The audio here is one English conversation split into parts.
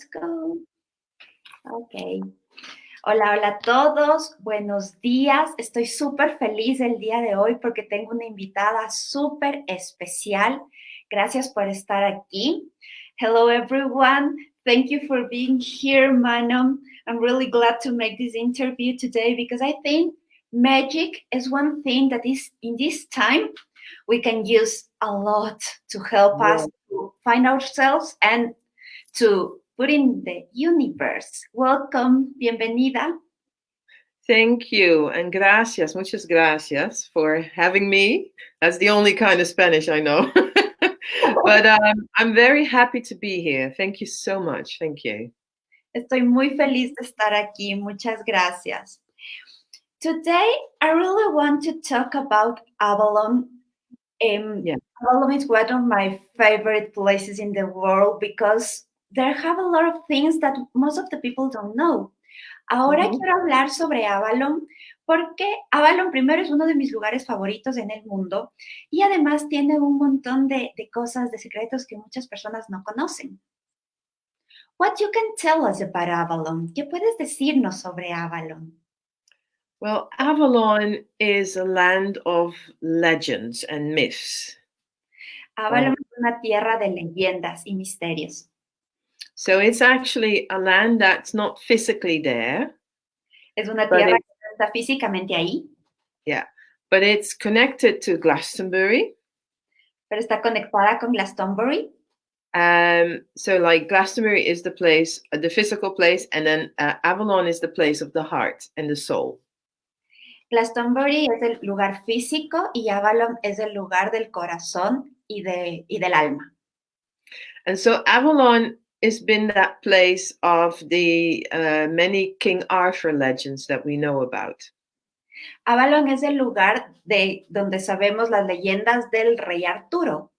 Let's go. Ok. Hola, hola a todos. Buenos días. Estoy súper feliz el día de hoy porque tengo una invitada súper especial. Gracias por estar aquí. Hello, everyone. Thank you for being here, Manon. I'm really glad to make this interview today because I think magic is one thing that is in this time we can use a lot to help us to find ourselves and to put in the universe. Welcome, bienvenida. Thank you and gracias, muchas gracias for having me. That's the only kind of Spanish I know. But I'm very happy to be here. Thank you so much. Thank you. Estoy muy feliz de estar aquí. Muchas gracias. Today, I really want to talk about Avalon. Avalon is one of my favorite places in the world because there have a lot of things that most of the people don't know. Ahora quiero hablar sobre Avalon porque Avalon primero es uno de mis lugares favoritos en el mundo y además tiene un montón de cosas, de secretos que muchas personas no conocen. What you can tell us about Avalon? ¿Qué puedes decirnos sobre Avalon? Well, Avalon is a land of legends and myths. Avalon es una tierra de leyendas y misterios. So it's actually a land that's not physically there. Es una tierra que no está físicamente ahí. Yeah, but it's connected to Glastonbury. Pero está conectada con Glastonbury. So like Glastonbury is the place, the physical place, and then Avalon is the place of the heart and the soul. Glastonbury es el lugar físico y Avalon es el lugar del corazón y del alma. And so Avalon has been that place of the many King Arthur legends that we know about. Avalon es el lugar de donde sabemos las leyendas del rey Arturo.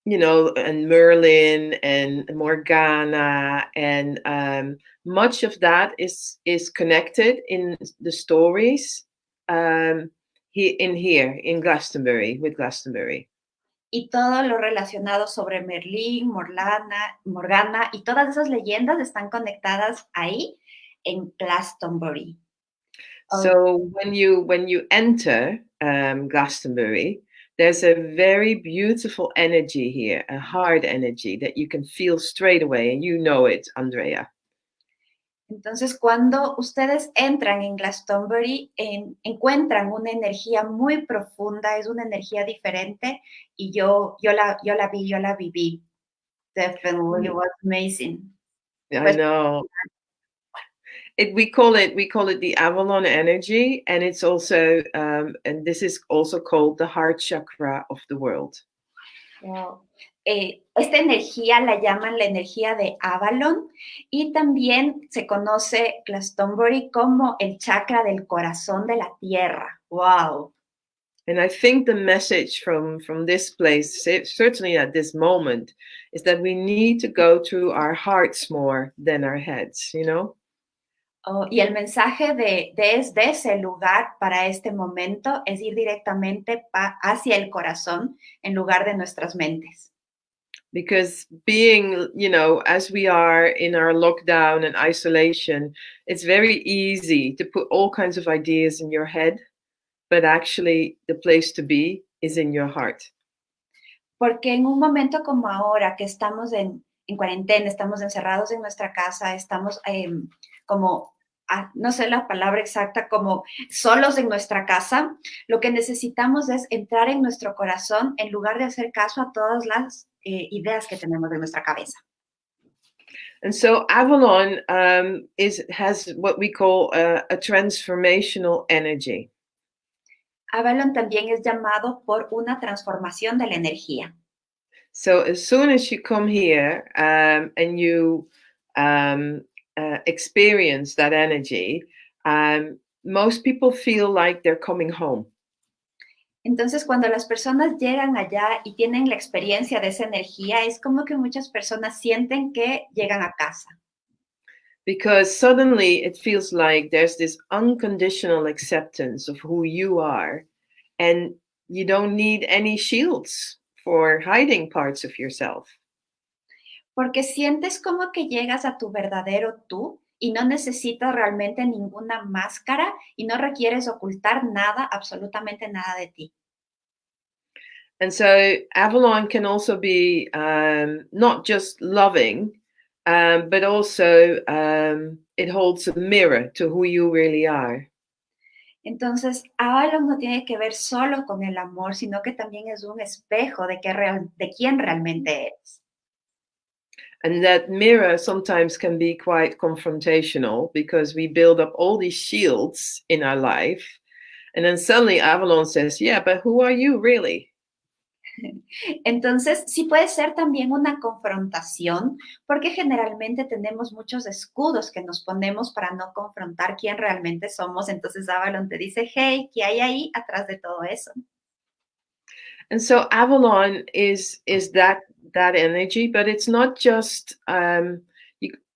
You know, and Merlin and Morgana, and much of that is connected in the stories here in Glastonbury, with Glastonbury. Y todo lo relacionado sobre Merlín, Morgana y todas esas leyendas están conectadas ahí en Glastonbury. So when you enter Glastonbury, there's a very beautiful energy here, a hard energy that you can feel straight away, and you know it, Andrea. Entonces, cuando ustedes entran en Glastonbury, encuentran una energía muy profunda, es una energía diferente, y yo la viví. Definitely, it was amazing. I know. We call it the Avalon energy, and it's also and this is also called the heart chakra of the world. Wow. Esta energía la llaman la energía de Avalon y también se conoce Glastonbury como el chakra del corazón de la tierra. Wow. And I think the message from this place, certainly at this moment, is that we need to go through our hearts more than our heads, you know? Y el mensaje desde ese lugar para este momento es ir directamente hacia el corazón en lugar de nuestras mentes. Because being, you know, as we are in our lockdown and isolation, it's very easy to put all kinds of ideas in your head, but actually the place to be is in your heart. Porque en un momento como ahora que estamos en cuarentena, estamos encerrados en nuestra casa, estamos como, no sé la palabra exacta, como solos en nuestra casa, lo que necesitamos es entrar en nuestro corazón en lugar de hacer caso a todas las ideas que tenemos en nuestra cabeza. And so Avalon has what we call a transformational energy. Avalon también es llamado por una transformación de la energía. So as soon as you come here and you experience that energy, most people feel like they're coming home. Entonces, cuando las personas llegan allá y tienen la experiencia de esa energía, es como que muchas personas sienten que llegan a casa. Because suddenly it feels like there's this unconditional acceptance of who you are, and you don't need any shields for hiding parts of yourself. porque sientes como que llegas a tu verdadero tú y no necesitas realmente ninguna máscara y no requieres ocultar nada, absolutamente nada de ti. And so Avalon can also be not just loving, but also it holds a mirror to who you really are. Entonces, Avalon no tiene que ver solo con el amor, sino que también es un espejo de, de quién realmente eres. And that mirror sometimes can be quite confrontational because we build up all these shields in our life. And then suddenly Avalon says, yeah, but who are you really? Entonces, sí puede ser también una confrontación, porque generalmente tenemos muchos escudos que nos ponemos para no confrontar quién realmente somos. Entonces, Avalon te dice, hey, ¿qué hay ahí atrás de todo eso? And so Avalon is that energy, but it's not just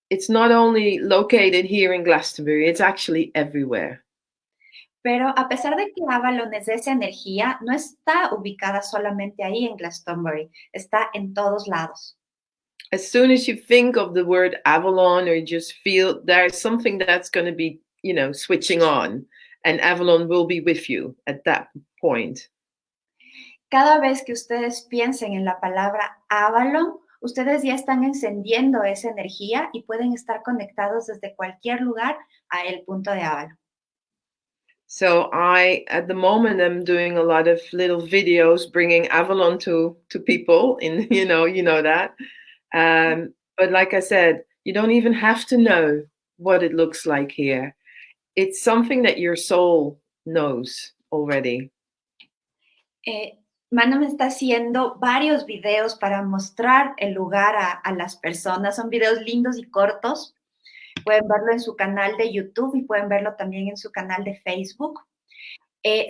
it's not only located here in Glastonbury, it's actually everywhere. Pero a pesar de que Avalon es de esa energía, no está ubicada solamente ahí en Glastonbury, está en todos lados. As soon as you think of the word Avalon, or you just feel there's something that's going to be, switching on, and Avalon will be with you at that point. Cada vez que ustedes piensen en la palabra Avalon, ustedes ya están encendiendo esa energía y pueden estar conectados desde cualquier lugar a el punto de Avalon. So at the moment, I'm doing a lot of little videos bringing Avalon to people in, you know that. But like I said, you don't even have to know what it looks like here. It's something that your soul knows already. Manon está haciendo varios videos para mostrar el lugar a las personas. Son videos lindos y cortos. Pueden verlo en su canal de YouTube y pueden verlo también en su canal de Facebook.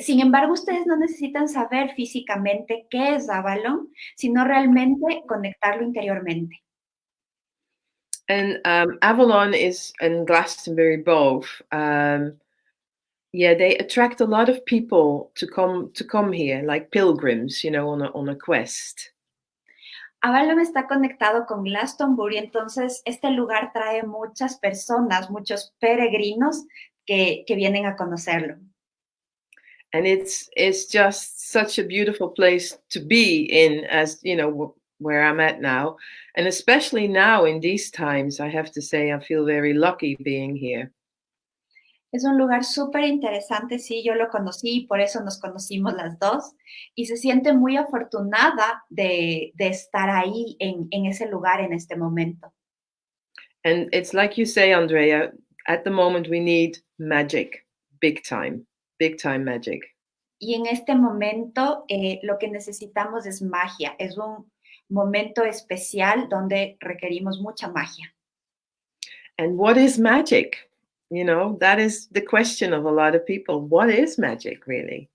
Sin embargo, ustedes no necesitan saber físicamente qué es Avalon, sino realmente conectarlo interiormente. And Avalon is and Glastonbury both. They attract a lot of people to come here, like pilgrims, on a quest. Avalon está conectado con Glastonbury, entonces este lugar trae muchas personas, muchos peregrinos que vienen a conocerlo. And it's just such a beautiful place to be in, as where I'm at now, and especially now in these times, I have to say I feel very lucky being here. Es un lugar súper interesante, sí, yo lo conocí y por eso nos conocimos las dos. Y se siente muy afortunada de estar ahí en ese lugar en este momento. And it's like you say, Andrea, at the moment we need magic, big time magic. Y en este momento lo que necesitamos es magia. Es un momento especial donde requerimos mucha magia. And what is magic? That is the question of a lot of people. What is magic, really?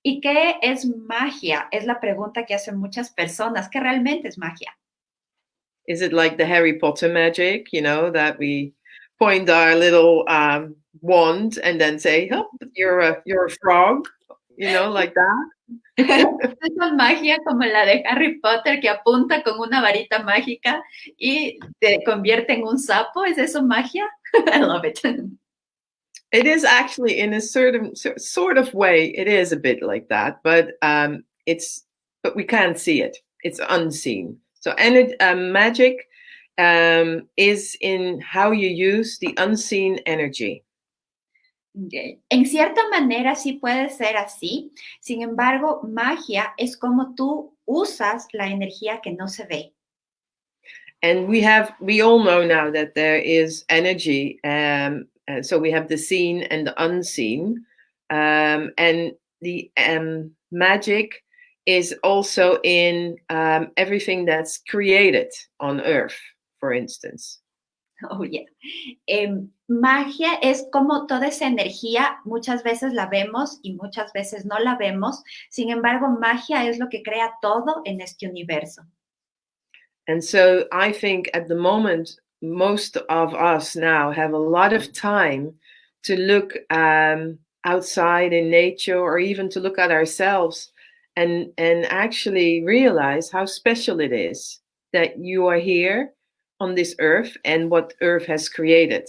¿Y qué es magia? Es la pregunta que hacen muchas personas. ¿Qué realmente es magia? Is it like the Harry Potter magic, that we point our little wand and then say, oh, you're a frog, like that? Esa magia como la de Harry Potter que apunta con una varita mágica y te convierte en un sapo. ¿Es eso magia? I love it. It is actually, in a certain sort of way, it is a bit like that, but but we can't see it. It's unseen. So magic is in how you use the unseen energy. Okay. En cierta manera sí puede ser así. Sin embargo, magia es como tú usas la energía que no se ve. And we all know now that there is energy. So we have the seen and the unseen. And the magic is also in everything that's created on Earth, for instance. Oh, yeah. Magia es como toda esa energía, muchas veces la vemos y muchas veces no la vemos. Sin embargo, magia es lo que crea todo en este universo. And so I think at the moment, most of us now have a lot of time to look outside in nature, or even to look at ourselves and actually realize how special it is that you are here on this earth and what earth has created.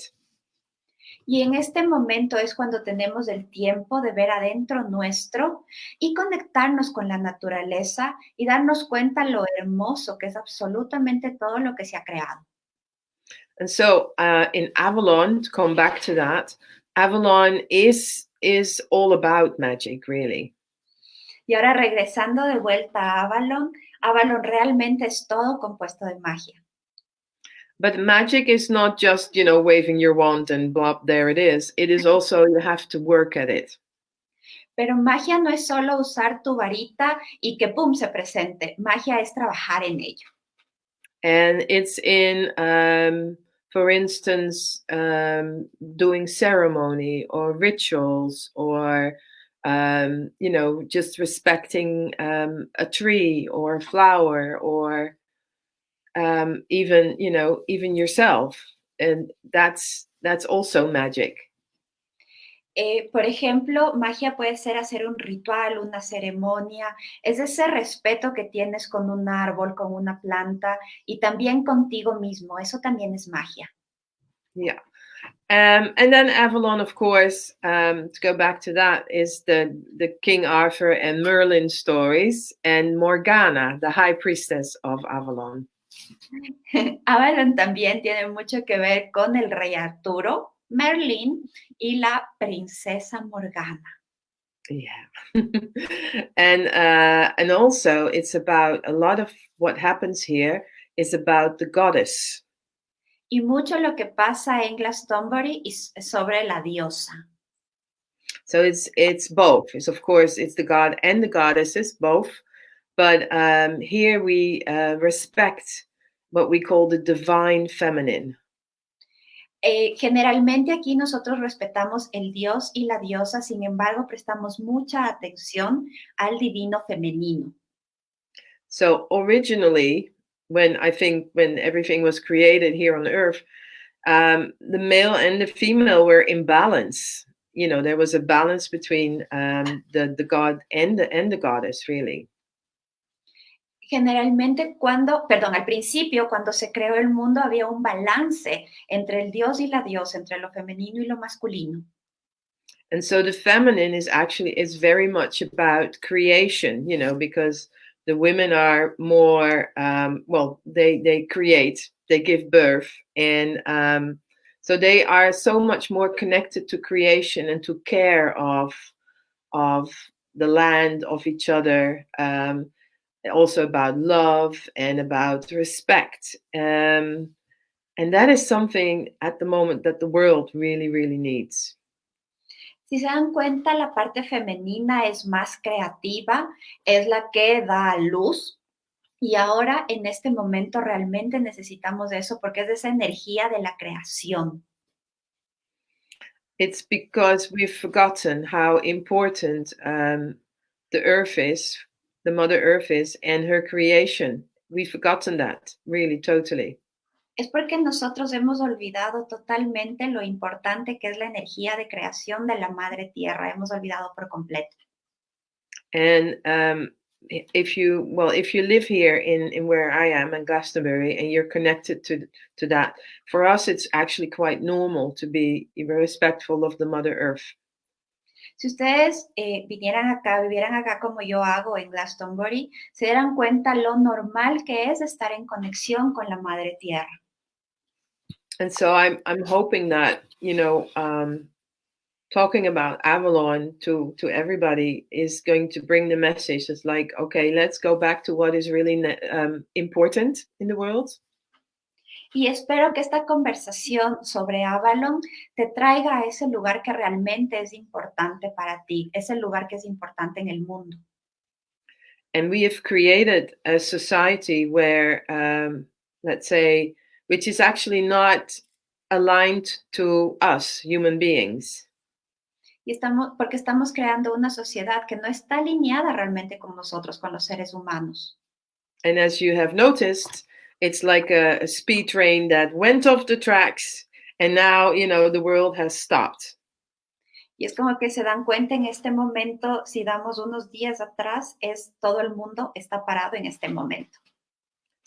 Y en este momento es cuando tenemos el tiempo de ver adentro nuestro y conectarnos con la naturaleza y darnos cuenta lo hermoso que es absolutamente todo lo que se ha creado. And so in Avalon, to come back to that, Avalon is all about magic, really. Y ahora regresando de vuelta a Avalon, Avalon realmente es todo compuesto de magia. But magic is not just, waving your wand and blah, there it is. It is also, you have to work at it. Pero magia no es solo usar tu varita y que pum se presente. Magia es trabajar en ello. And it's in, for instance, doing ceremony or rituals or, just respecting a tree or a flower or even yourself. And that's also magic. Por ejemplo, magia puede ser hacer un ritual, una ceremonia, es ese respeto que tienes con un árbol, con una planta y también contigo mismo. Eso también es magia. Yeah. And then Avalon, of course, to go back to that, is the King Arthur and Merlin stories, and Morgana, the high priestess of Avalon. Avalon también tiene mucho que ver con el rey Arturo, Merlin y la princesa Morgana. Yeah. And also it's about a lot of what happens here is about the goddess. Y mucho lo que pasa en Glastonbury es sobre la diosa. So it's both. It's of course it's the god and the goddesses both, but here we respect what we call the divine feminine. Generalmente aquí nosotros respetamos el dios y la diosa, sin embargo prestamos mucha atención al divino femenino. So originally, when everything was created here on Earth, the male and the female were in balance. There was a balance between the god and the goddess, really. Generalmente al principio, cuando se creó el mundo, había un balance entre el dios y la diosa, entre lo femenino y lo masculino. And so the feminine is very much about creation, because the women are more, they create, they give birth, and so they are so much more connected to creation and to care of the land, of each other, also about love and about respect. And that is something at the moment that the world really, really needs. Si se dan cuenta, la parte femenina es más creativa, es la que da luz. Y ahora, en este momento, realmente necesitamos eso porque es de esa energía de la creación. It's because we've forgotten how important the earth is, the Mother Earth is, and her creation. We've forgotten that, really, totally. Es porque nosotros hemos olvidado totalmente lo importante que es la energía de creación de la Madre Tierra. Hemos olvidado por completo. And if you live here in where I am in Glastonbury and you're connected to that, for us it's actually quite normal to be respectful of the Mother Earth. Si ustedes vivieran acá como yo hago en Glastonbury, se darán cuenta lo normal que es estar en conexión con la Madre Tierra. And so I'm hoping that, talking about Avalon to everybody is going to bring the message. It's like, okay, let's go back to what is really important in the world. Y espero que esta conversación sobre Avalon te traiga a ese lugar que realmente es importante para ti, ese lugar que es importante en el mundo. And we have created a society where, let's say, which is actually not aligned to us, human beings. Y porque estamos creando una sociedad que no está alineada realmente con nosotros, con los seres humanos. And as you have noticed, it's like a speed train that went off the tracks and now, the world has stopped. Y es como que se dan cuenta en este momento, si damos unos días atrás, todo el mundo está parado en este momento.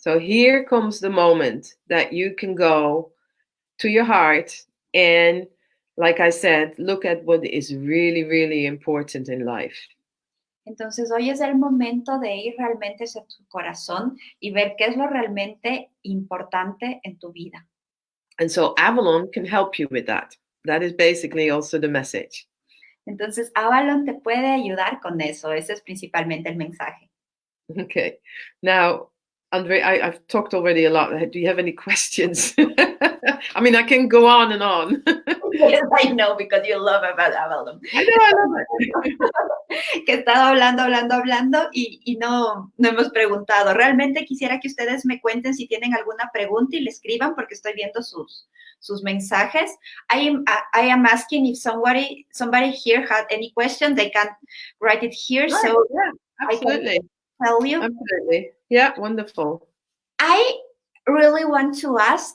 So here comes the moment that you can go to your heart and, like I said, look at what is really, really important in life. Entonces hoy es el momento de ir realmente hacia tu corazón y ver qué es lo realmente importante en tu vida. And so Avalon can help you with that. That is basically also the message. Entonces Avalon te puede ayudar con eso. Ese es principalmente el mensaje. Okay. Now, Andre, I've talked already a lot. Do you have any questions? I mean, I can go on and on. Yes, I know, because you love about Avalon. I know, I love it. Que he estado hablando y no hemos preguntado. Realmente quisiera que ustedes me cuenten si tienen alguna pregunta y le escriban porque estoy viendo sus mensajes. I am asking if somebody here had any question, they can write it here. Right, so yeah, absolutely. I can tell you. Absolutely. Yeah, wonderful. I really want to ask,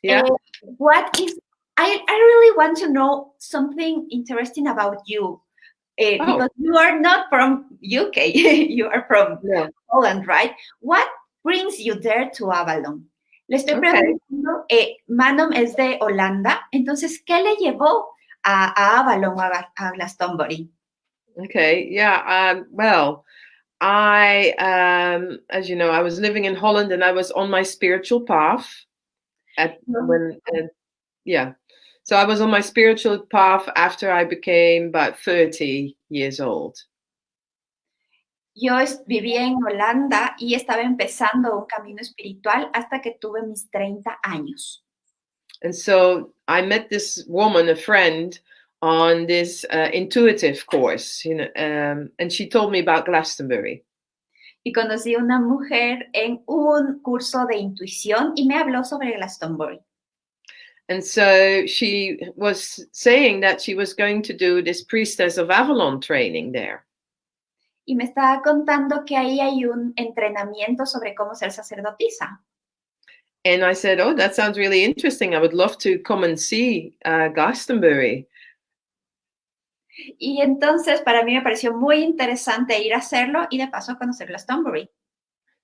Yeah. what is, I really want to know something interesting about you. Because you are not from UK, you are from Holland, right? What brings you there to Avalon? Le estoy preguntando, Manon es de Holanda, entonces, ¿qué le llevó a Avalon, a Glastonbury? Okay, yeah, well, I, as you know, I was living in Holland and I was on my spiritual path So I was on my spiritual path after I became about 30 years old. Yo vivía en Holanda y estaba empezando un camino espiritual hasta que tuve mis 30 años. And so I met this woman, a friend, on this intuitive course, and she told me about Glastonbury. Y conocí a una mujer en un curso de intuición y me habló sobre Glastonbury. And so she was saying that she was going to do this Priestess of Avalon training there. Y me estaba contando que ahí hay un entrenamiento sobre cómo ser sacerdotisa. And I said, oh, that sounds really interesting. I would love to come and see Glastonbury. Y entonces para mí me pareció muy interesante ir a hacerlo y de paso conocer Glastonbury.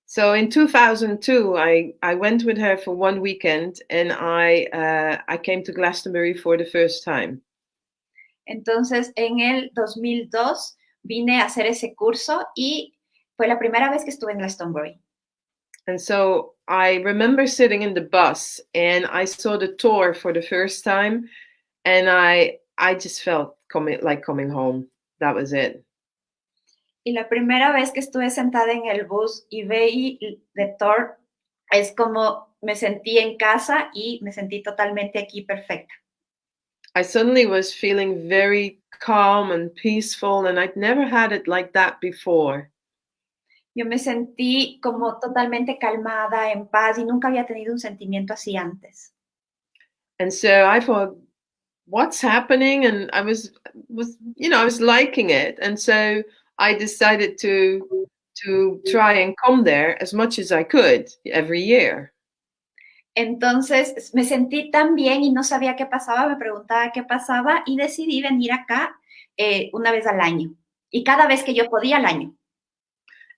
So in 2002, I went with her for one weekend and I came to Glastonbury for the first time. Entonces en el 2002 vine a hacer ese curso y fue la primera vez que estuve en Glastonbury. And so I remember sitting in the bus and I saw the tour for the first time and I just felt coming home. That was it. Y la primera vez que estuve sentada en el bus y veí The Tour, es como me sentí en casa y me sentí totalmente aquí perfecta. I suddenly was feeling very calm and peaceful, and I'd never had it like that before. Yo me sentí como totalmente calmada, en paz, y nunca había tenido un sentimiento así antes. And so I thought, what's happening? And I was liking it. And so I decided to try and come there as much as I could every year. Entonces me sentí tan bien y no sabía qué pasaba, me preguntaba qué pasaba y decidí venir acá una vez al año. Y cada vez que yo podía al año.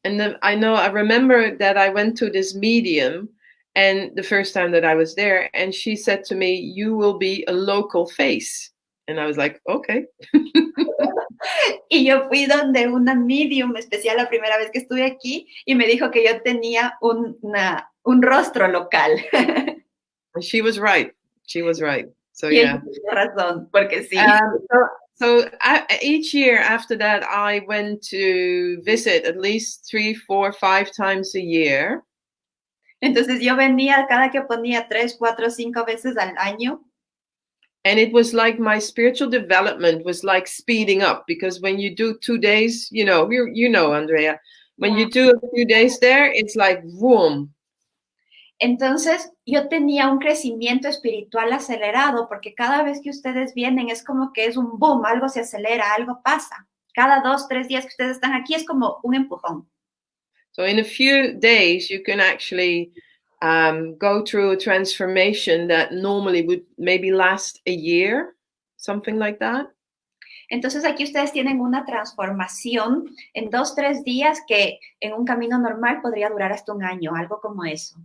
And then I remember that I went to this medium and the first time that I was there, and she said to me, you will be a local face. And I was like, okay. Y yo fui donde una medium especial la primera vez que estuve aquí y me dijo que yo tenía un rostro local. She was right. She was right. So y yeah. Tiene razón, porque sí. So each year after that, I went to visit at least 3, 4, 5 times a year. Entonces yo venía cada que ponía 3, 4, 5 veces al año. And it was like my spiritual development was like speeding up, because when you do 2 days, you know, Andrea, when you do a few days there, it's like boom. Entonces yo tenía un crecimiento espiritual acelerado porque cada vez que ustedes vienen es como que es un boom, algo se acelera, algo pasa. Cada 2, 3 días que ustedes están aquí es como un empujón. So in a few days, you can actually go through a transformation that normally would maybe last a year, something like that. Entonces aquí ustedes tienen una transformación en 2, 3 días que en un camino normal podría durar hasta un año, algo como eso.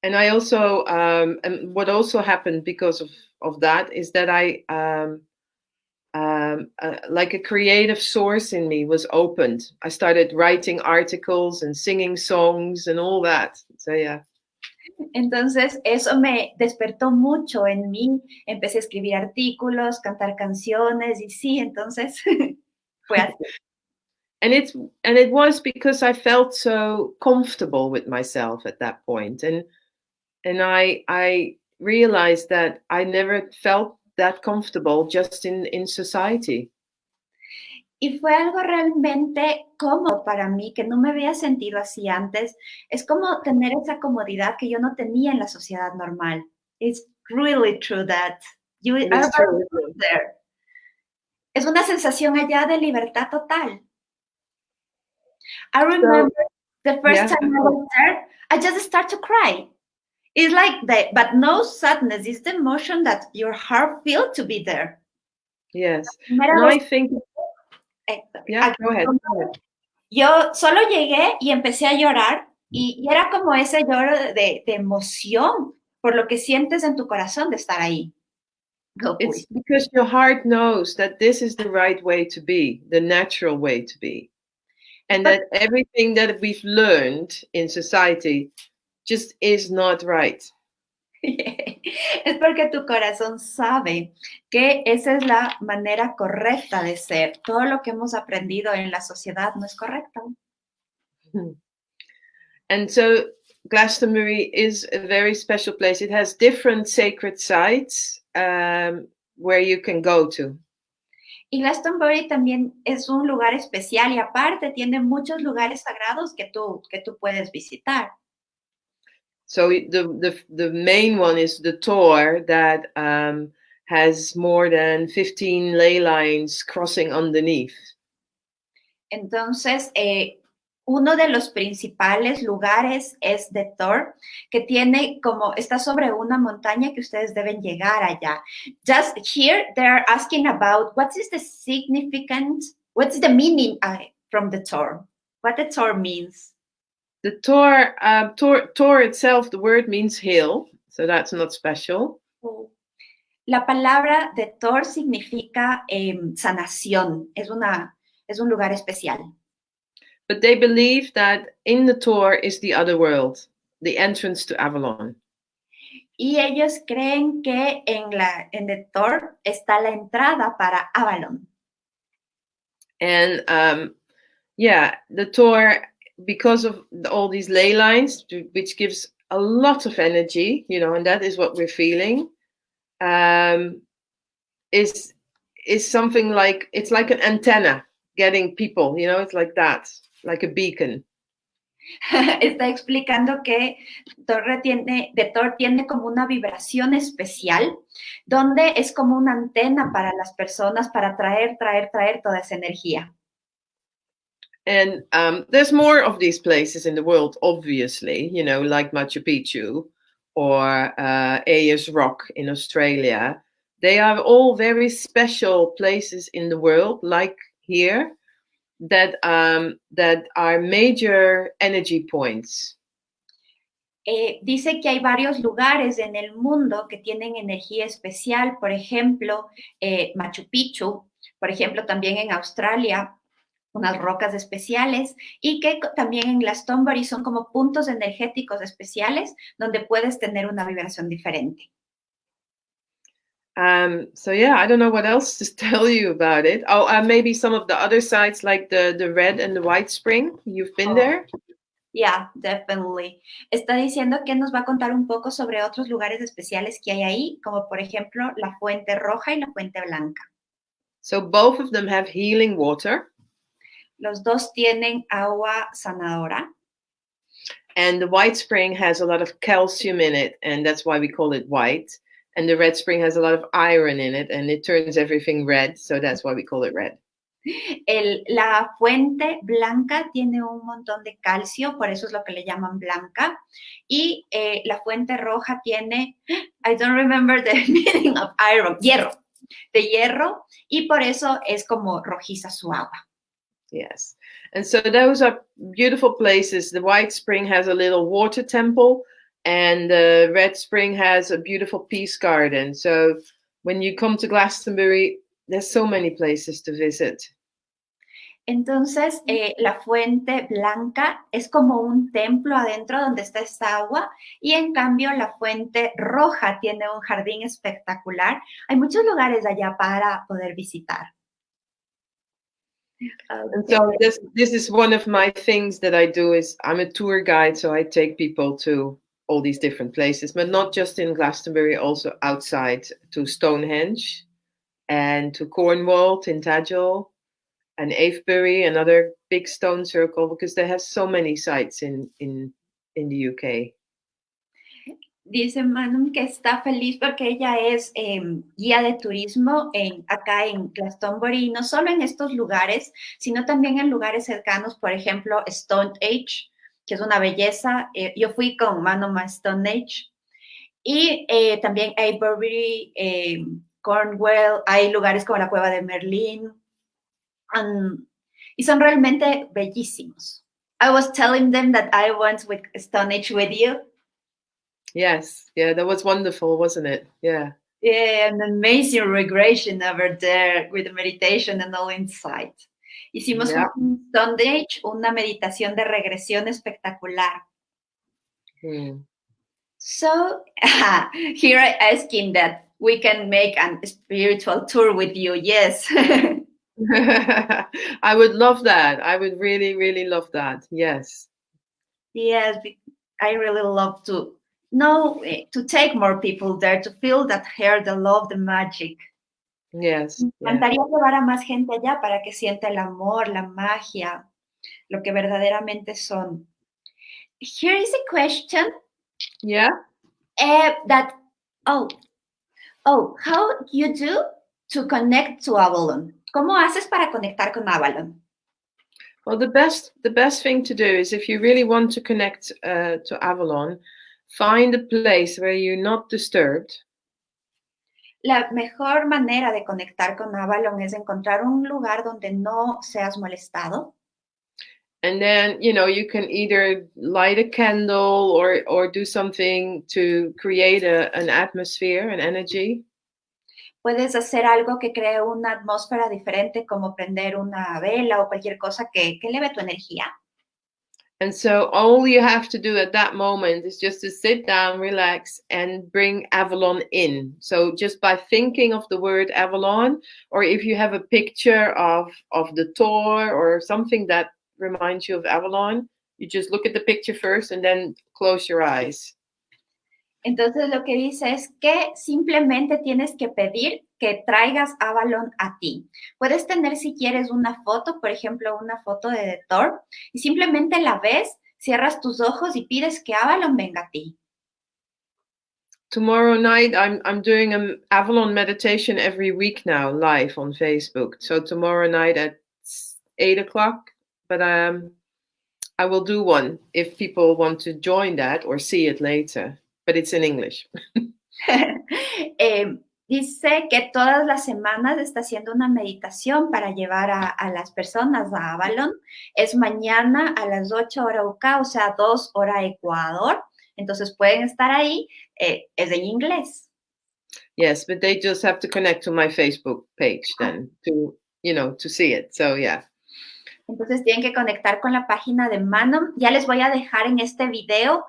And I also, and what also happened because of that is that like a creative source in me was opened. I started writing articles and singing songs and all that. So yeah. Entonces, eso me despertó mucho en mí. Empecé a escribir artículos, cantar canciones y sí, entonces fue así. And it was because I felt so comfortable with myself at that point. And I realized that I never felt that comfortable just in society. Y fue algo realmente cómodo para mí, que no me había sentido así antes. Es como tener esa comodidad que yo no tenía en la sociedad normal. It's really true that you It are is true. very there. Es una sensación allá de libertad total. I remember the first time I was there, I just started to cry. It's like that, but no sadness. It's the emotion that your heart feels to be there. Yes. Primera And vez I think, yeah, go ahead. yo solo llegué y empecé a llorar y era como ese lloro de emoción por lo que sientes en tu corazón de estar ahí. It's because your heart knows that this is the right way to be, the natural way to be. And that everything that we've learned in society just is not right. Es porque tu corazón sabe que esa es la manera correcta de ser. Todo lo que hemos aprendido en la sociedad no es correcto. And so Glastonbury is a very special place. It has different sacred sites where you can go to. Y Glastonbury también es un lugar especial y aparte tiene muchos lugares sagrados que tú puedes visitar. So the main one is the Tor that has more than 15 ley lines crossing underneath. Entonces, uno de los principales lugares es de Thor, que tiene como, está sobre una montaña que ustedes deben llegar allá. Just here, they're asking about what is the significance, what's the meaning from the Thor? What the Thor means? The Tor itself, the word means hill, so that's not special. La palabra de Thor significa sanación, es un lugar especial. But they believe that in the Tor is the other world, the entrance to Avalon. Y ellos creen que en el Tor está la entrada para Avalon. And the Tor, because of all these ley lines, which gives a lot of energy, and that is what we're feeling, is something like, it's like an antenna getting people, it's like that, like a beacon. Está explicando que Thor tiene como una vibración especial, donde es como una antena para las personas para traer toda esa energía. And there's more of these places in the world, obviously, like Machu Picchu or Ayers Rock in Australia. They are all very special places in the world, like here, that are major energy points. Dice que hay varios lugares en el mundo que tienen energía especial, por ejemplo, Machu Picchu, por ejemplo, también en Australia, unas rocas especiales, y que también en Glastonbury son como puntos energéticos especiales donde puedes tener una vibración diferente. So yeah, I don't know what else to tell you about it. Oh, maybe some of the other sites like the Red and the White Spring. You've been there? Yeah, definitely. Está diciendo que nos va a contar un poco sobre otros lugares especiales que hay ahí, como por ejemplo la Fuente Roja y la Fuente Blanca. So both of them have healing water. Los dos tienen agua sanadora. And the White Spring has a lot of calcium in it, and that's why we call it white. And the Red Spring has a lot of iron in it, and it turns everything red, so that's why we call it red. La fuente blanca tiene un montón de calcio, por eso es lo que le llaman blanca. Y la fuente roja tiene, I don't remember the meaning of iron, hierro. de hierro y por eso es como rojiza su agua. Yes. And so those are beautiful places. The White Spring has a little water temple, and the Red Spring has a beautiful peace garden. So when you come to Glastonbury, there's so many places to visit. Entonces, la fuente blanca es como un templo adentro donde está esta agua y en cambio la fuente roja tiene un jardín espectacular. Hay muchos lugares allá para poder visitar. And so this is one of my things that I do is I'm a tour guide, so I take people to all these different places, but not just in Glastonbury, also outside to Stonehenge and to Cornwall, Tintagel, and Avebury, another big stone circle, because they have so many sites in the UK. Dice Manon que está feliz porque ella es guía de turismo acá en Glastonbury, y no solo en estos lugares, sino también en lugares cercanos, por ejemplo, Stonehenge, que es una belleza. Yo fui con Manon a Stonehenge, y también Avebury, Cornwall, hay lugares como la Cueva de Merlín, y son realmente bellísimos. I was telling them that I went with Stonehenge with you. Yes, yeah, that was wonderful, wasn't it? Yeah. Yeah, an amazing regression over there with the meditation and all inside. Hicimos un Stonehenge, una meditación de regresión espectacular. So here I ask him that we can make a spiritual tour with you. Yes. I would love that. I would really, really love that. Yes. Yes, I really love to take more people there to feel that here, the love, the magic. Yes. Me encantaría llevar a más gente allá para que sienta el amor, la magia, lo que verdaderamente son. Here is a question. Yeah. How you do to connect to Avalon? ¿Cómo haces para conectar con Avalon? Well, the best thing to do is if you really want to connect to Avalon, find a place where you're not disturbed. La mejor manera de conectar con Avalon es encontrar un lugar donde no seas molestado. And then, you can either light a candle or do something to create an atmosphere, an energy. Puedes hacer algo que cree una atmósfera diferente, como prender una vela o cualquier cosa que eleve tu energía. And so all you have to do at that moment is just to sit down, relax, and bring Avalon in. So just by thinking of the word Avalon, or if you have a picture of the Tor or something that reminds you of Avalon, you just look at the picture first and then close your eyes. Entonces lo que dice es que simplemente tienes que pedir que traigas Avalon a ti. Puedes tener, si quieres, una foto, por ejemplo, una foto de Thor, y simplemente la ves, cierras tus ojos y pides que Avalon venga a ti. Tomorrow night, I'm doing an Avalon meditation every week now, live on Facebook. So tomorrow night at 8:00, but I will do one if people want to join that or see it later. But it's in English. Dice que todas las semanas está haciendo una meditación para llevar a las personas a Avalon. Es mañana a las 8 horas UK, o sea, 2 horas Ecuador. Entonces pueden estar ahí. Es en inglés. Yes, but they just have to connect to my Facebook page then to see it. So, yeah. Entonces tienen que conectar con la página de Manon. Ya les voy a dejar en este video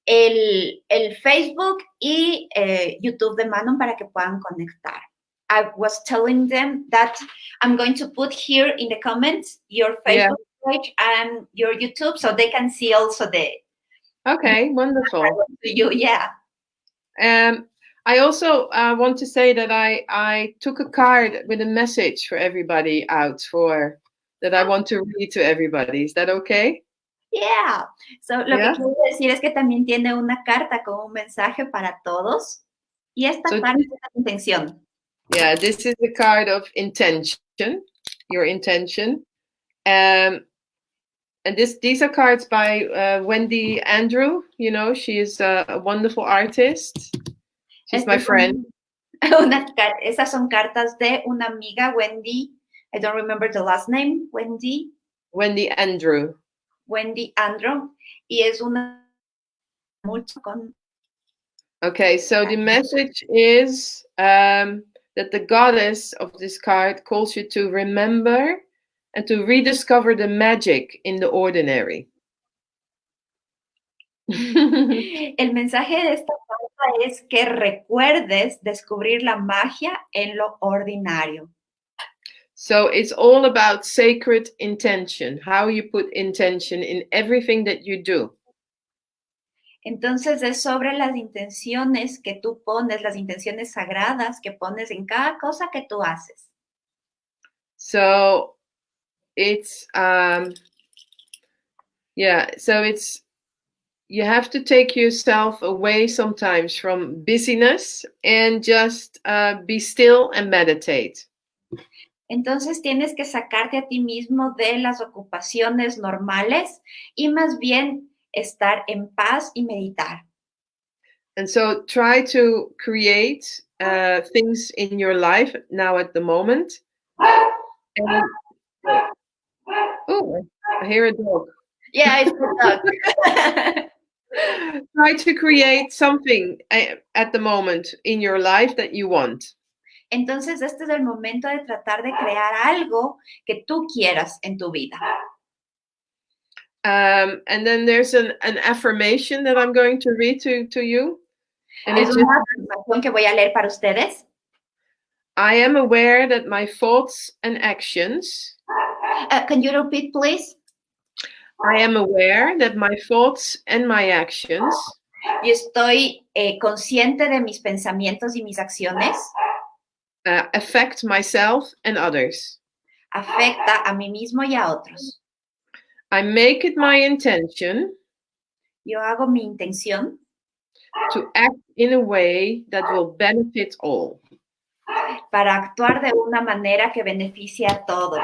el Facebook y YouTube de Manon para que puedan conectar. I was telling them that I'm going to put here in the comments your Facebook page and your YouTube so they can see also the... Okay, wonderful. Yeah. I also want to say that I took a card with a message for everybody out that I want to read to everybody. Is that okay? Yeah. So, lo que quiero decir es que también tiene una carta con un mensaje para todos. Y esta carta es la intención. Yeah, this is the card of intention, your intention. And these are cards by Wendy Andrew. She is a wonderful artist. She's my friend. Esas son cartas de una amiga, Wendy. I don't remember the last name. Wendy Andrew. Wendy Andrew. Y es una mucho con. Okay, so the message is that the goddess of this card calls you to remember and to rediscover the magic in the ordinary. El mensaje de esta carta es que recuerdes descubrir la magia en lo ordinario. So it's all about sacred intention, how you put intention in everything that you do. Entonces es sobre las intenciones que tú pones, las intenciones sagradas que pones en cada cosa que tú haces. So it's you have to take yourself away sometimes from busyness and just be still and meditate. Entonces tienes que sacarte a ti mismo de las ocupaciones normales y más bien estar en paz y meditar. And so try to create things in your life now at the moment. And, oh, I hear a dog. Yeah, it's a dog. Try to create something at the moment in your life that you want. Entonces, este es el momento de tratar de crear algo que tú quieras en tu vida. And then there's an affirmation that I'm going to read to you. And es una afirmación que voy a leer para ustedes. I am aware that my thoughts and actions. Can you repeat, please? I am aware that my thoughts and my actions. Yo estoy consciente de mis pensamientos y mis acciones. Affect myself and others. Afecta a mí mismo y a otros. I make it my intention. Yo hago mi intención. To act in a way that will benefit all. Para actuar de una manera que beneficie a todos.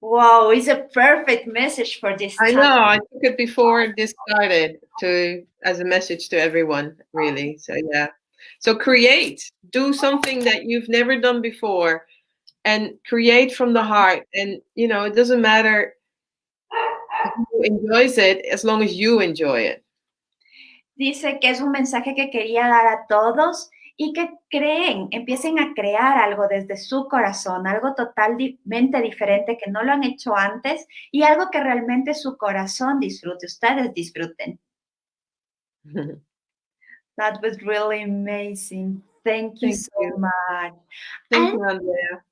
Wow, it's a perfect message for this time. I know, I took it before this started as a message to everyone, really. So yeah. So create, do something that you've never done before and create from the heart. And, it doesn't matter who enjoys it as long as you enjoy it. Dice que es un mensaje que quería dar a todos y que empiecen a crear algo desde su corazón, algo totalmente diferente que no lo han hecho antes y algo que realmente su corazón disfrute, ustedes disfruten. That was really amazing. Thank you so much. Thank you, Andrea.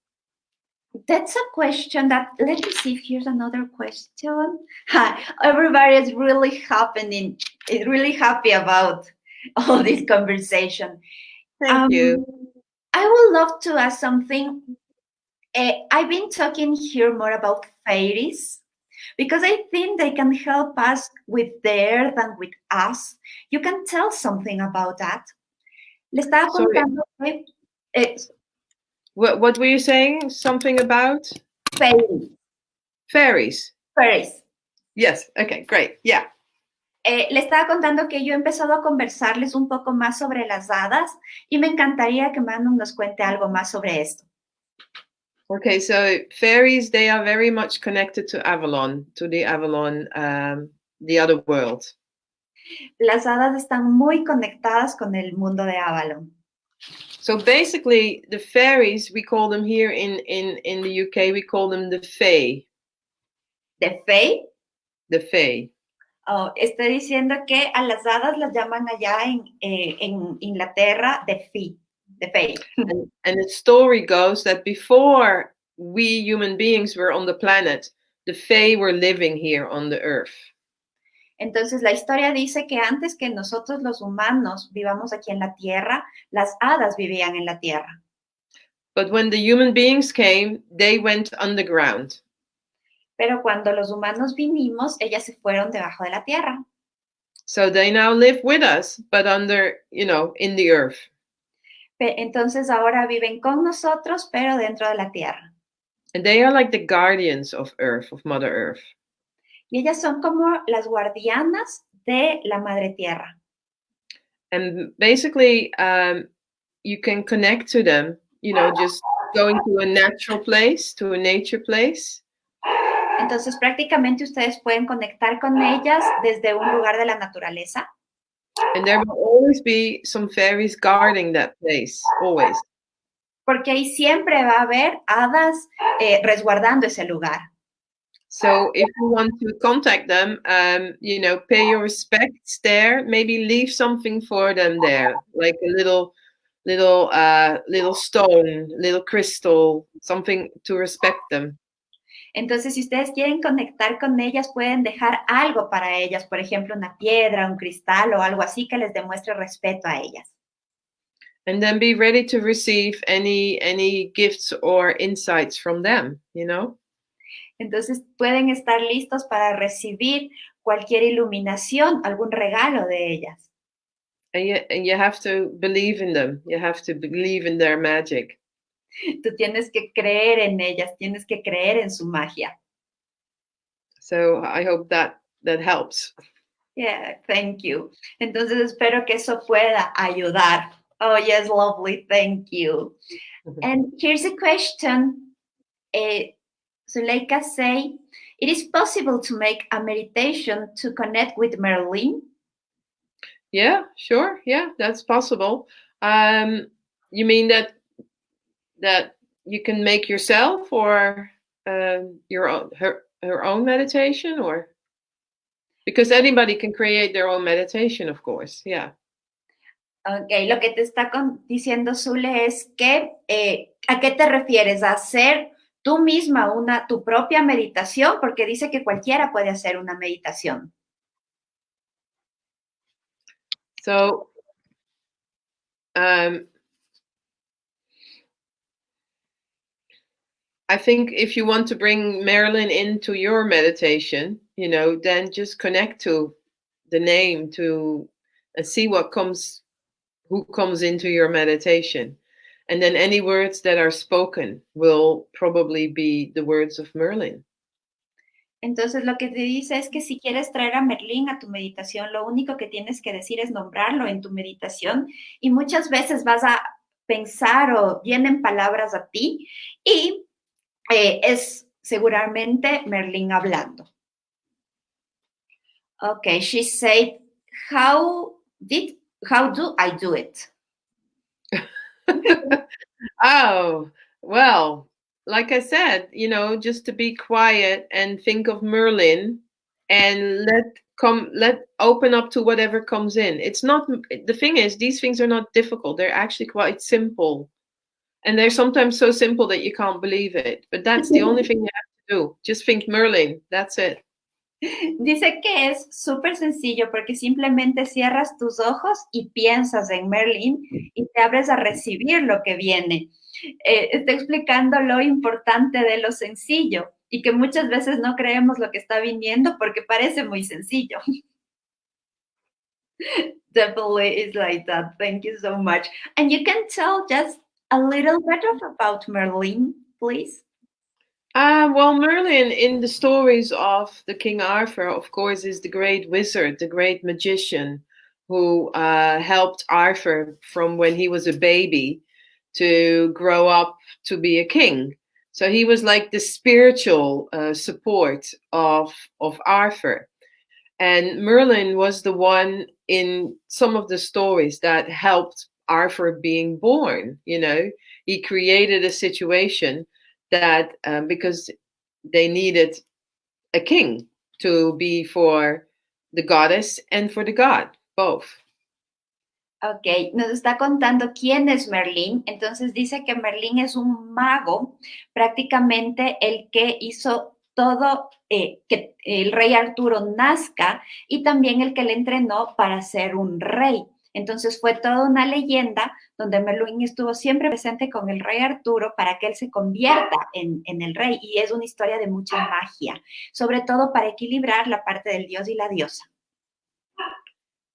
That's a question that, let me see if here's another question. Hi, everybody is really happy about all this conversation. Thank you. I would love to ask something. I've been talking here more about fairies because I think they can help us with the earth and with us. You can tell something about that. Le estaba contando que... What were you saying? Something about? Fairies. Fairies. Fairies. Yes. Okay, great. Yeah. Le estaba contando que yo he empezado a conversarles un poco más sobre las hadas y me encantaría que Manon nos cuente algo más sobre esto. Okay, so fairies, they are very much connected to Avalon, the other world. Las hadas están muy conectadas con el mundo de Avalon. So basically, the fairies, we call them here in the UK, we call them the Fae. ¿The Fae? The Fae. Oh, estoy diciendo que a las hadas las llaman allá en Inglaterra the Fae. And the story goes that before we human beings were on the planet, the Fae were living here on the earth. Entonces la historia dice que antes que nosotros los humanos vivamos aquí en la tierra, las hadas vivían en la tierra. But when the human beings came, they went underground. Pero cuando los humanos vinimos, ellas se fueron debajo de la tierra. So they now live with us, but under, in the earth. Entonces ahora viven con nosotros, pero dentro de la tierra. And they are like the guardians of Earth, of Mother Earth. Y ellas son como las guardianas de la Madre Tierra. And basically, you can connect to them, just going to a natural place, to a nature place. Entonces, prácticamente ustedes pueden conectar con ellas desde un lugar de la naturaleza. And there will always be some fairies guarding that place, always. Porque ahí siempre va a haber hadas resguardando ese lugar. So if you want to contact them, pay your respects there. Maybe leave something for them there, like a little stone, little crystal, something to respect them. Entonces, si ustedes quieren conectar con ellas, pueden dejar algo para ellas, por ejemplo, una piedra, un cristal o algo así que les demuestre respeto a ellas. And then be ready to receive any gifts or insights from them, Entonces, pueden estar listos para recibir cualquier iluminación, algún regalo de ellas. And you have to believe in them. You have to believe in their magic. Tú tienes que creer en ellas, tienes que creer en su magia. So I hope that helps. Yeah, thank you. Entonces, espero que eso pueda ayudar. Oh, yes, lovely. Thank you. And here's a question. Zuleika say, it is possible to make a meditation to connect with Merlin? Yeah, sure. Yeah, that's possible. You mean that you can make yourself or your own her own meditation, or because anybody can create their own meditation, of course. Yeah. Okay, lo que te está diciendo Zule es que ¿a qué te refieres? ¿A hacer tú misma tu propia meditación? Porque dice que cualquiera puede hacer una meditación. So, I think if you want to bring Marilyn into your meditation, then just connect to the name and see who comes into your meditation. And then any words that are spoken will probably be the words of Merlin. Entonces lo que te dice es que si quieres traer a Merlín a tu meditación, lo único que tienes que decir es nombrarlo en tu meditación y muchas veces vas a pensar o vienen palabras a ti y es seguramente Merlín hablando. Okay, she said, how do I do it? Oh, well, like I said, just to be quiet and think of Merlin and let open up to whatever comes in. It's not, the thing is, these things are not difficult. They're actually quite simple. And they're sometimes so simple that you can't believe it. But that's the only thing you have to do. Just think Merlin. That's it. Dice que es súper sencillo porque simplemente cierras tus ojos y piensas en Merlin y te abres a recibir lo que viene. Está explicando lo importante de lo sencillo y que muchas veces no creemos lo que está viniendo porque parece muy sencillo. Definitely it's like that. Thank you so much. And you can tell just a little bit about Merlin, please. Well, Merlin in the stories of the King Arthur, of course, is the great wizard, the great magician who helped Arthur from when he was a baby to grow up to be a king. So he was like the spiritual support of Arthur. And Merlin was the one in some of the stories that helped Arthur being born. He created a situation that because they needed a king to be for the goddess and for the god, both. Ok, nos está contando quién es Merlín. Entonces dice que Merlín es un mago, prácticamente el que hizo todo, que el rey Arturo nazca y también el que le entrenó para ser un rey. Entonces fue toda una leyenda donde Merlín estuvo siempre presente con el rey Arturo para que él se convierta en el rey. Y es una historia de mucha magia, sobre todo para equilibrar la parte del dios y la diosa.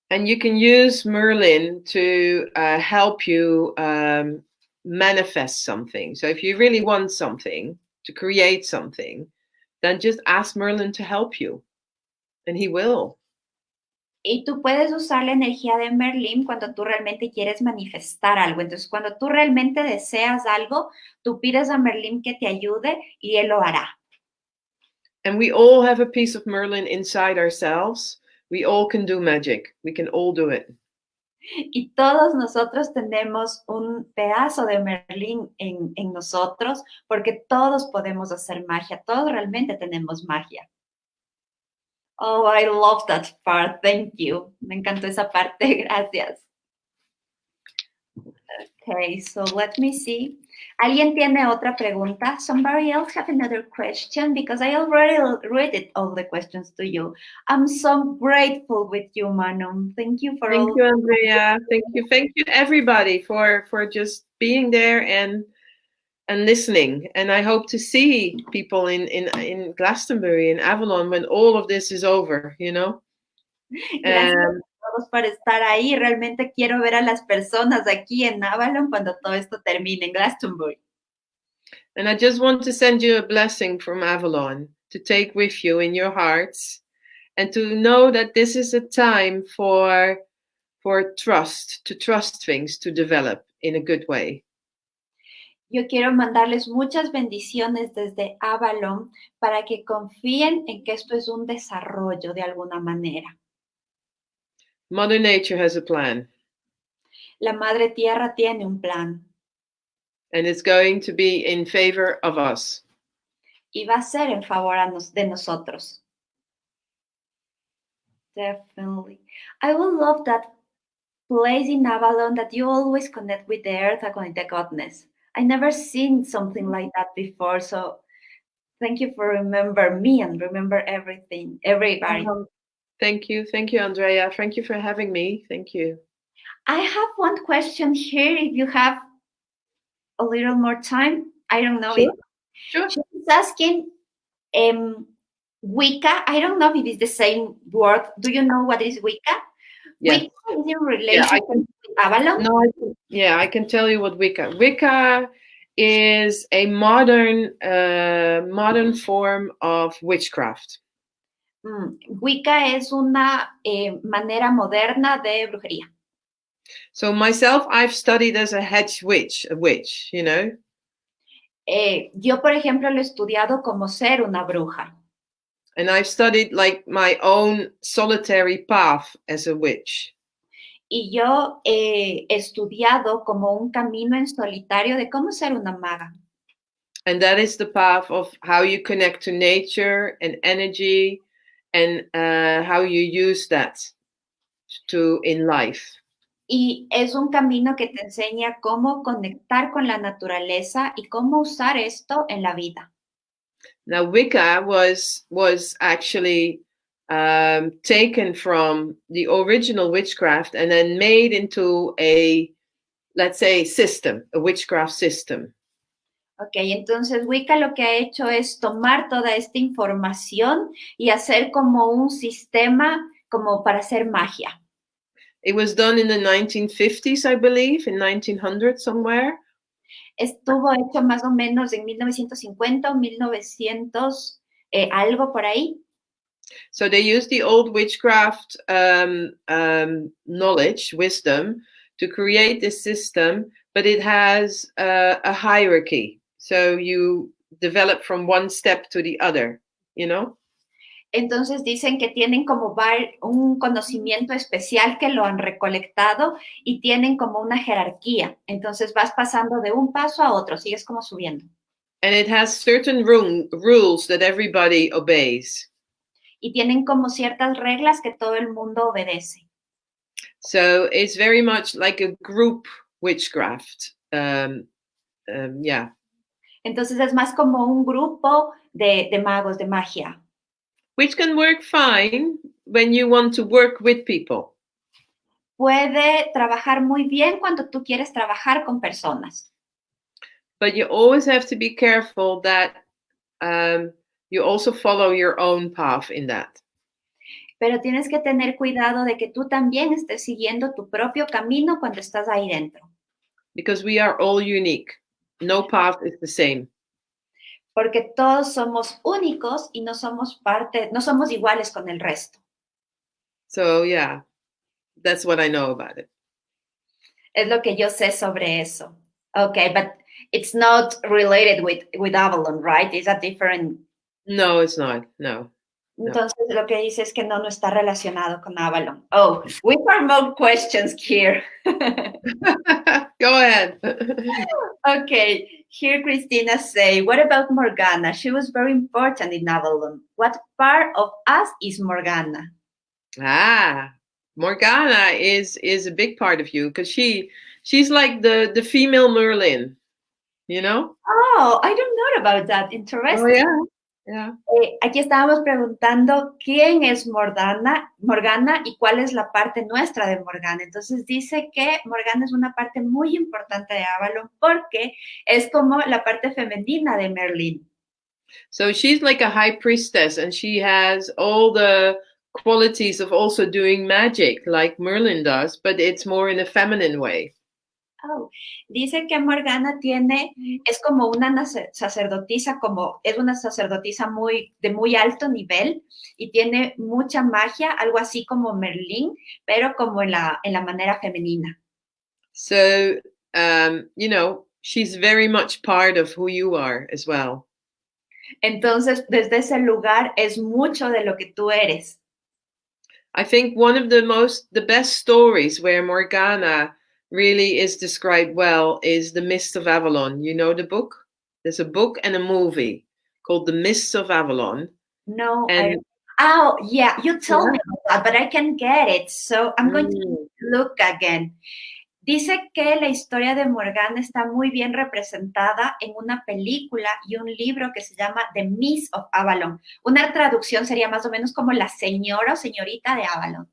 And you can use Merlin to help you manifest something. So if you really want something, to create something, then just ask Merlin to help you, and he will. Y tú puedes usar la energía de Merlín cuando tú realmente quieres manifestar algo. Entonces, cuando tú realmente deseas algo, tú pides a Merlín que te ayude y él lo hará. And we all have a piece of Merlin inside ourselves. We all can do magic. We can all do it. Y todos nosotros tenemos un pedazo de Merlín en nosotros, porque todos podemos hacer magia, todos realmente tenemos magia. Oh, I love that part, thank you. Me encantó esa parte, gracias. Okay, so let me see. ¿Alguien tiene otra pregunta? Somebody else have another question? Because I already read it, all the questions to you. I'm so grateful with you, Manon. Thank you for Thank all. you, Andrea. Thank you, everybody, for just being there and listening. And I hope to see people in Glastonbury, in Avalon, when all of this is over. You know. Gracias a todos por estar ahí. Realmente quiero ver a las personas aquí en Avalon cuando todo esto termine en Glastonbury. And I just want to send you a blessing from Avalon to take with you in your hearts, and to know that this is a time for trust, to trust things to develop in a good way. Yo quiero mandarles muchas bendiciones desde Avalon para que confíen en que esto es un desarrollo de alguna manera. Mother Nature has a plan. La Madre Tierra tiene un plan. And it's going to be in favor of us. Y va a ser en favor de nosotros. Definitely. I would love that place in Avalon that you always connect with the earth and with the godness. I never seen something like that before, so thank you for remember me and remember everything, everybody. Thank you, Andrea. Thank you for having me. Thank you. I have one question here. If you have a little more time, I don't know. Sure. She's asking, Wicca. I don't know if it's the same word. Do you know what is Wicca? Yeah. Wicca is in relation to Avalon? No, I can tell you what Wicca. Wicca is a modern form of witchcraft. Wicca es una manera moderna de brujería. So myself, I've studied as a witch, you know. Yo, por ejemplo, lo he estudiado como ser una bruja. And I've studied like my own solitary path as a witch. Y yo he estudiado como un camino en solitario de cómo ser una maga. And that is the path of how you connect to nature and energy, and how you use that in life. Y es un camino que te enseña cómo conectar con la naturaleza y cómo usar esto en la vida. Now, Wicca was actually taken from the original witchcraft and then made into a, let's say, a witchcraft system. Ok, entonces Wicca lo que ha hecho es tomar toda esta información y hacer como un sistema como para hacer magia. It was done in the 1950s, I believe, in 1900 somewhere. Estuvo hecho más o menos en 1950 o 1900, algo por ahí. So they used the old witchcraft knowledge, wisdom, to create this system, but it has a hierarchy. So you develop from one step to the other, you know? Entonces dicen que tienen como un conocimiento especial que lo han recolectado y tienen como una jerarquía. Entonces vas pasando de un paso a otro, sigues como subiendo. And it has certain rules that everybody obeys. Y tienen como ciertas reglas que todo el mundo obedece. So it's very much like a group witchcraft. Yeah. Entonces es más como un grupo de magos, de magia. Which can work fine when you want to work with people. Puede trabajar muy bien cuando tú quieres trabajar con personas. But you always have to be careful that you also follow your own path in that. Pero tienes que tener cuidado de que tú también estés siguiendo tu propio camino cuando estás ahí dentro. Because we are all unique. No path is the same. Porque todos somos únicos y no somos iguales con el resto. So yeah, that's what I know about it. Es lo que yo sé sobre eso. Okay, but it's not related with Avalon, right? It's a different. No, it's not. No. Entonces lo que dice es que no está relacionado con Avalon. Oh, we have more questions here. Go ahead. Okay, here Christina say, what about Morgana? She was very important in Avalon. What part of us is Morgana? Morgana is a big part of you because she's like the female Merlin, you know? Oh, I don't know about that. Interesting. Oh yeah. Yeah. Aquí estábamos preguntando quién es Morgana y cuál es la parte nuestra de Morgana. Entonces dice que Morgana es una parte muy importante de Avalon porque es como la parte femenina de Merlin. So she's like a high priestess and she has all the qualities of also doing magic like Merlin does, but it's more in a feminine way. Oh, dice que Morgana es como una sacerdotisa, es una sacerdotisa de muy alto nivel y tiene mucha magia, algo así como Merlín, pero como en la manera femenina. So, you know, she's very much part of who you are as well. Entonces, desde ese lugar es mucho de lo que tú eres. I think one of the best stories where Morgana really is described well is The Mists of Avalon. You know the book? There's a book and a movie called The Mists of Avalon. No, oh, yeah, you told me about that, but I can get it. So I'm going to look again. Dice que la historia de Morgana está muy bien representada en una película y un libro que se llama The Mists of Avalon. Una traducción sería más o menos como la señora o señorita de Avalon.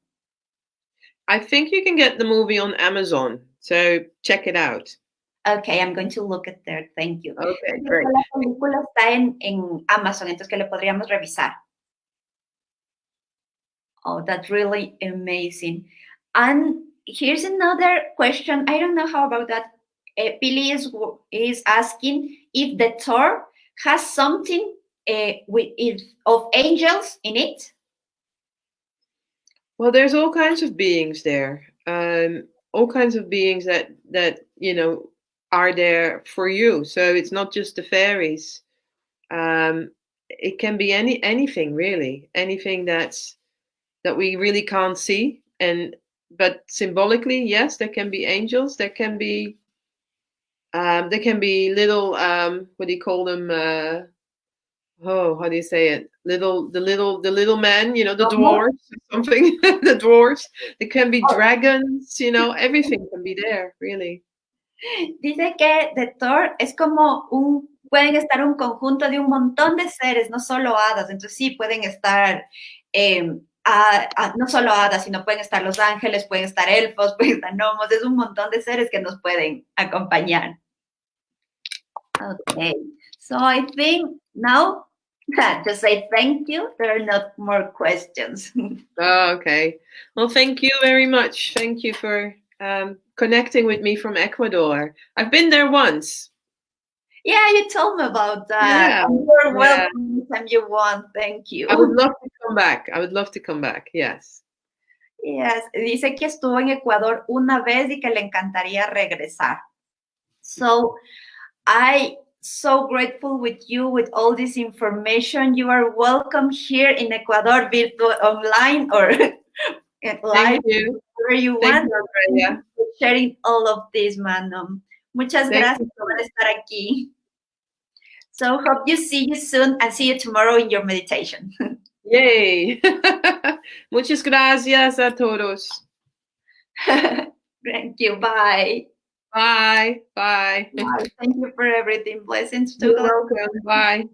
I think you can get the movie on Amazon, so check it out. Okay, I'm going to look at there. Thank you. Okay, great. La película está en Amazon, entonces que le podríamos revisar. Oh, that's really amazing. And here's another question. I don't know how about that. Billy is asking if the Thor has something of angels in it. Well, there's all kinds of beings there. All kinds of beings that you know are there for you. So it's not just the fairies. It can be anything really, anything that we really can't see. But symbolically, yes, there can be angels. There can be little what do you call them? How do you say it? The little men, you know, the dwarves or something. The dwarves. There can be dragons, you know, everything can be there, really. Dice que de Thor es como pueden estar un conjunto de un montón de seres, no solo hadas. Entonces sí, pueden estar no solo hadas, sino pueden estar los ángeles, pueden estar elfos, pueden estar gnomos. Es un montón de seres que nos pueden acompañar. Okay, so I think now just say thank you. There are not more questions. Oh, okay. Well, thank you very much. Thank you for connecting with me from Ecuador. I've been there once. Yeah, you told me about that. Yeah. You're welcome anytime you want. Thank you. I would love to come back. I would love to come back. Yes. Yes. Dice que estuvo en Ecuador una vez y que le encantaría regresar. So I'm so grateful with you with all this information. You are welcome here in Ecuador, virtual online or live, wherever you want. You, for sharing all of this, Manon. Muchas gracias por estar aquí. So hope you see you soon and see you tomorrow in your meditation. Yay. Muchas gracias a todos. Thank you. Bye. Bye. Bye. Bye. Thank you for everything. Blessings to You're welcome. Bye.